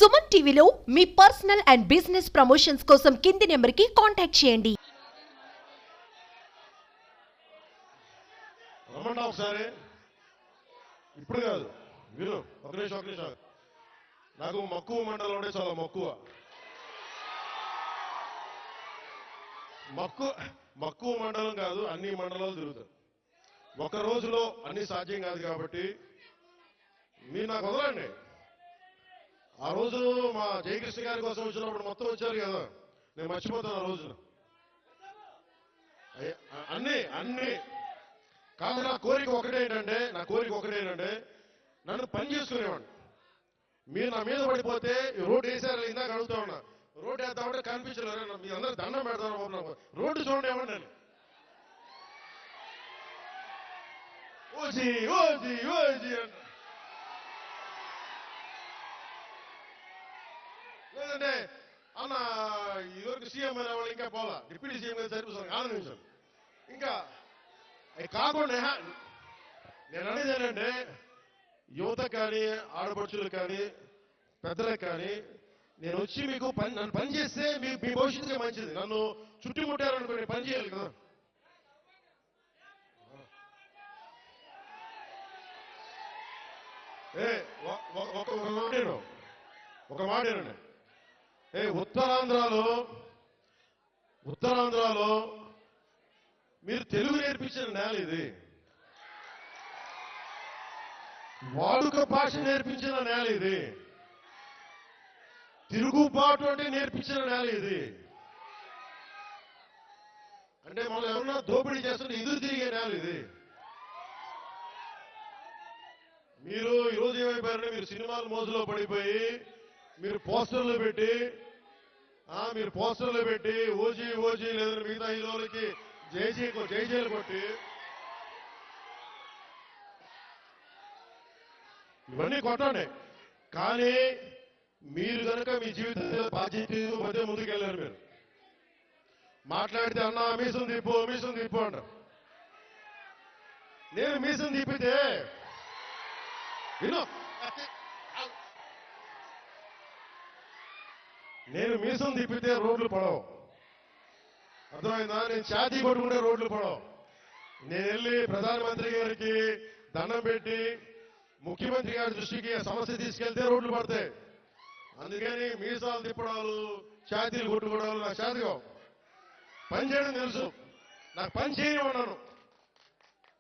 సుమన్ టీవీలో మీ personal and business promotions కోసం కింది నెంబర్కి కాంటాక్ట్ చేయండి. రమ్మన్నా ఒకసారి, ఇప్పుడు కాదు, విను, ఒక నిమిషం. నాకు మక్కువ మండలం ఉండే చాలా మక్కువ మండలం కాదు, అన్ని మండలాలు తిరుగుతారు. ఒక రోజులో అన్ని సాధ్యం కాదు కాబట్టి మీరు నాకు వదలండి. ఆ రోజు మా జయకృష్ణ గారి కోసం వచ్చినప్పుడు మొత్తం వచ్చారు కదా, నేను మర్చిపోతాను ఆ రోజున. అన్ని కాదు. నా కోరిక ఒకటేంటంటే నన్ను పని చేసుకునేవాడిని. మీరు నా మీద పడిపోతే రోడ్డు వేసారు, ఇందాక అడుగుతా ఉన్నా, రోడ్డు వేద్దామంటే కనిపించలేరు. మీ అందరూ దండం పెడతాను, రోడ్డు చూడండి ఏమండి. నేను ఓజీ అంట. లేదంటే అన్న ఇదివరకు సీఎం అయిన వాళ్ళు ఇంకా పోలా, డిప్యూటీ సీఎం గారు సరిపోతాను, ఆనందించాను. ఇంకా అవి కాకుండా నేను అనేది ఏంటంటే, యువత కానీ, ఆడపడుచులకు కానీ, పెద్దలకు కానీ, నేను వచ్చి మీకు నన్ను పని చేస్తే మీ భవిష్యత్తుగా మంచిది. నన్ను చుట్టుముట్టారనుకోండి, పని చేయాలి కదా. ఒక మాటేనండి. ఉత్తరాంధ్రలో మీరు తెలుగు నేర్పించిన నేల ఇది, వాడుక భాష నేర్పించిన నేల ఇది, తిరుగుబాటు అంటే నేర్పించిన నేల ఇది. అంటే మనం ఎవరన్నా దోపిడీ చేస్తుంటే ఎదురు తిరిగే నేల ఇది. మీరు ఈరోజు ఏమైపోయారంటే, మీరు సినిమాల మోజులో పడిపోయి మీరు పోస్టర్లు పెట్టి ఓజీ లేదని మిగతా హీరోలకి జైజీలు కొట్టి ఇవన్నీ కొట్టండి. కానీ మీరు కనుక మీ జీవితంలో బాధ్యత మధ్య ముందుకెళ్ళారు. మీరు మాట్లాడితే అన్నా మీసం తిప్పు అంటారు. నేను మీసం తిప్పితే రోడ్లు పడవు, అర్థమైందా? నేను ఛాతీ కొట్టుకుంటే రోడ్లు పడవు. నేను వెళ్ళి ప్రధానమంత్రి గారికి దండం పెట్టి ముఖ్యమంత్రి గారి దృష్టికి సమస్య తీసుకెళ్తే రోడ్లు పడతాయి. అందుకని మీసాలు తిప్పడాలు, ఛాతీలు కొట్టుకోవడాలు నాకు చేతగా. పని చేయడం తెలుసు, నాకు పని చేయమన్నాను.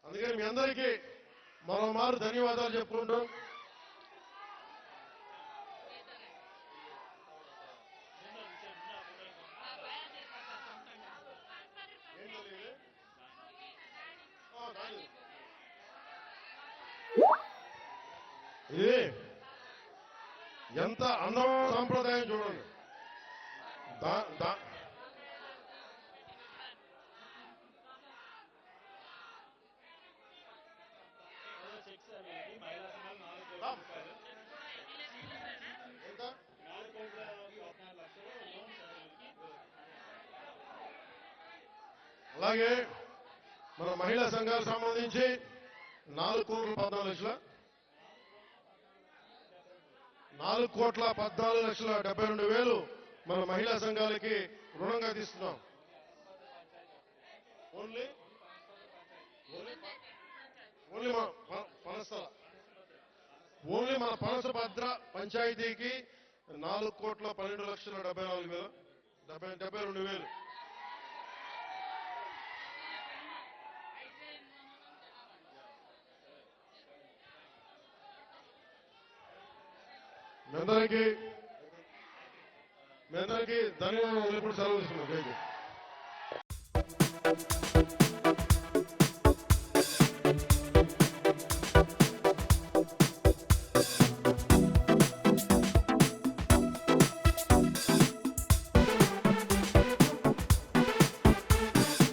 అందుకని మీ అందరికీ మరోమారు ధన్యవాదాలు చెప్పుకుంటూ, ఇది ఎంత అందమైన సాంప్రదాయం చూడండి. అలాగే మన మహిళా సంఘాలకు సంబంధించి 4,14,72,000 మన మహిళా సంఘాలకి రుణంగా తీస్తున్నాం. ఓన్లీ మన పనసభద్ర పంచాయతీకి 4,12,74,000 మీ అందరికీ ధన్యవాదాలు. సెలవు తీసుకున్నాం.